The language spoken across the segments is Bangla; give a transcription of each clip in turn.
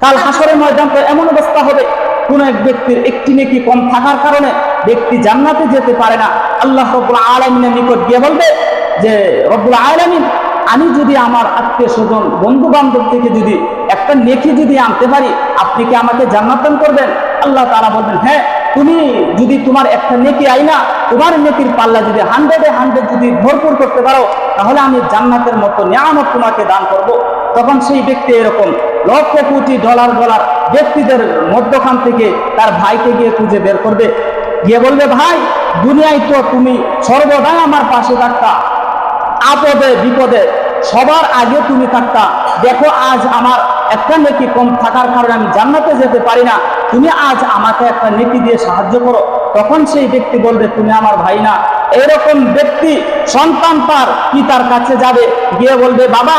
কাল হাসরের ময়দানে এমন অবস্থা হবে, কোন এক ব্যক্তির একটি নেকি কম থাকার কারণে ব্যক্তি জান্নাতে যেতে পারে না। আল্লাহ রাব্বুল আলামিনের নিকট গিয়ে বলবে যে রব্বুল আলামিন, আমি যদি আমার আত্মীয় স্বজন বন্ধু বান্ধব থেকে যদি একটা নেকি যদি আনতে পারি, আপনি কি আমাকে জান্নাত দান করবেন? আল্লাহ তাআলা বলবেন, হ্যাঁ, তুমি যদি তোমার একটা নেকি আইনা তোমার নেকির পাল্লা যদি 100-100 যদি ভরপুর করতে পারো, তাহলে আমি জান্নাতের মতো নিয়ামত তোমাকে দান করব। তখন সেই ব্যক্তি এরকম লক্ষ কোটি ডলার ব্যক্তিদের মধ্যখান থেকে তার ভাইকে গিয়ে খুঁজে বের করবে, গিয়ে বলবে, ভাই, দুনিয়ায় তো তুমি সর্বদাই আমার পাশে থাকতা, আপদে বিপদে সবার আগে তুমি থাকতা, দেখো আজ আমার একটা নেকি কম থাকার কারণে আমি জান্নাতে যেতে পারি না, তুমি আজ আমাকে একটা নেকি দিয়ে সাহায্য করো। তখন সেই ব্যক্তি বলবে, তুমি আমার ভাই না। এরকম ব্যক্তি সন্তান তার পিতার কাছে যাবে, গিয়ে বলবে, বাবা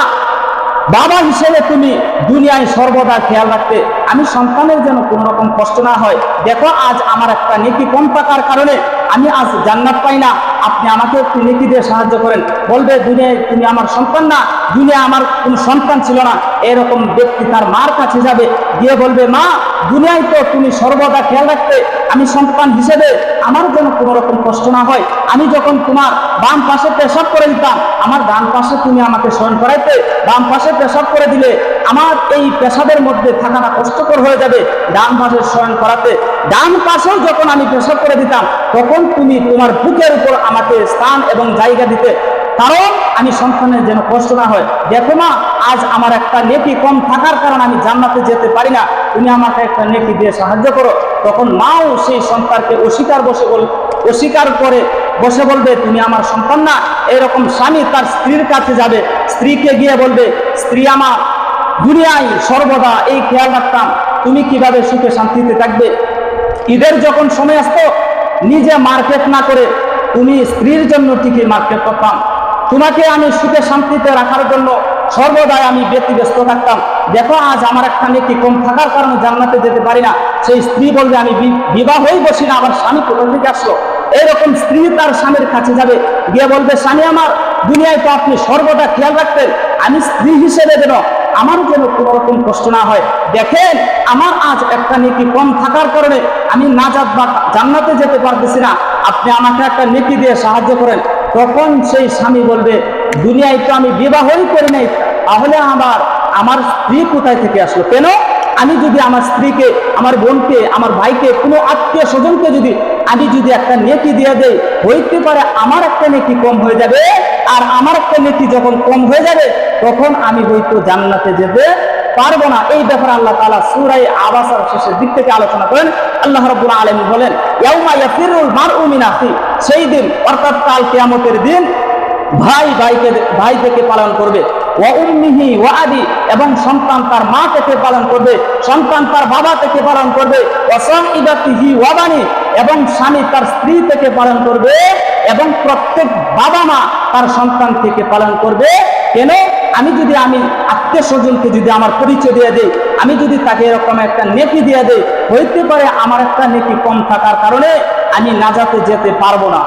বাবা হিসেবে তুমি দুনিয়ায় সর্বদা খেয়াল রাখতে, আমি সন্তানের যেন কোনো রকম কষ্ট না হয়, দেখো আজ আমার একটা নেকি কম থাকার কারণে আমি আজ জান্নাত পাই না, আপনি আমাকে একটু নেকি দিয়ে সাহায্য করেন। বলবে, দুনিয়ায় তুমি আমার সন্তান না, দুনিয়া আমার কোনো সন্তান ছিল না। এরকম ব্যক্তি তার মার কাছে যাবে, গিয়ে বলবে, মা, দুনিয়ায় তো তুমি সর্বদা খেয়াল রাখতে, আমি সন্তান হিসেবে আমার যেন কোনো রকম কষ্ট না হয়, আমি যখন তোমার বাম পাশে পেশাব করে দিতাম, আমার ডান পাশে তুমি আমাকে শয়ন করাইতে, বাম পাশে পেশাব করে দিলে আমার এই পেশাবের মধ্যে থাকাটা কষ্টকর হয়ে যাবে, ডান পাশে শয়ন করাতে, ডান পাশেও যখন আমি পেশাব করে দিতাম, তখন তুমি তোমার বুকের উপর আমাকে স্থান এবং জায়গা দিতে, কারণ আমি সন্তানের যেন কষ্ট না হয়। দেখো মা, আজ আমার একটা নেকি কম থাকার কারণে আমি জান্নাতে যেতে পারি না, তুমি আমাকে একটা নেকি দিয়ে সাহায্য করো। তখন মাও সেই সন্তানকে অস্বীকার করে বসে বলবে, তুমি আমার সন্তান না। এরকম স্বামী তার স্ত্রীর কাছে যাবে, স্ত্রীকে গিয়ে বলবে, স্ত্রী আমার, দুনিয়ায় সর্বদা এই খেয়াল রাখতাম তুমি কিভাবে সুখে শান্তিতে থাকবে, ঈদের যখন সময় আসতো নিজে মার্কেট না করে তুমি স্ত্রীর জন্য ঠিকই মার্কেট করতাম, তোমাকে আমি সুখে শান্তিতে রাখার জন্য সর্বদাই আমি ব্যতিব্যস্ত থাকতাম, দেখো আজ আমার একটা নেকি কম থাকার কারণে জান্নাতে যেতে পারি না। সেই স্ত্রী বলবে, আমি বিবাহই বসি না, আমার স্বামী কোথা থেকে আসলো? এরকম স্ত্রী তার স্বামীর কাছে যাবে, গিয়ে বলবে, স্বামী আমার, দুনিয়ায় তো আপনি সর্বদা খেয়াল রাখতেন, আমি স্ত্রী হিসেবে যেন আমার যেন কোনো রকম কষ্ট না হয়, দেখেন আমার আজ একটা নেকি কম থাকার কারণে আমি নাজাত বা জান্নাতে যেতে পারতেছি না, আপনি আমাকে একটা নেকি দিয়ে সাহায্য করেন। তখন সেই স্বামী বলবে, দুনিয়ায় তো আমি বিবাহই করি নাই, তাহলে আমার স্ত্রী কোথায় থেকে আসলো? কেন আমি যদি আমার স্ত্রীকে, আমার বোনকে, আমার ভাইকে, কোনো আত্মীয় স্বজনকে আমি যদি একটা নেকি দিয়ে দেই, হইতে পারে আমার একটা নেকি কম হয়ে যাবে, আর আমার একটা নেকি যখন কম হয়ে যাবে তখন আমি হয়তো জান্নাতে যেতে পারবো না। এই ব্যাপারে আল্লাহ তাআলা সূরা আবাসার শেষের দিক থেকে আলোচনা করেন। আল্লাহ রাব্বুল আলামিন বলেন, ইয়াউমা ইয়াফিরুল মারউ মিন আখি, সেই দিন অর্থাৎ কাল কিয়ামতের দিন ভাই থেকে পালন করবে, ওয়া উম্মিহি ওয়া আবি, এবং সন্তান তার মা থেকে পালন করবে, সন্তান তার বাবা থেকে পালন করবে, ওয়া সাহিবাতিহি ওয়া বানি, এবং স্বামী তার স্ত্রী থেকে পালন করবে, এবং প্রত্যেক বাবা মা তার সন্তান থেকে পালন করবে। কেন? আমি আত্মীয় স্বজনকে যদি আমার পরিচয় দিয়ে দেই, আমি যদি তাকে এরকম একটা নেকি দিয়ে দেই, হইতে পারে আমার একটা নেকি কম থাকার কারণে আমি নাজাতে যেতে পারবো না।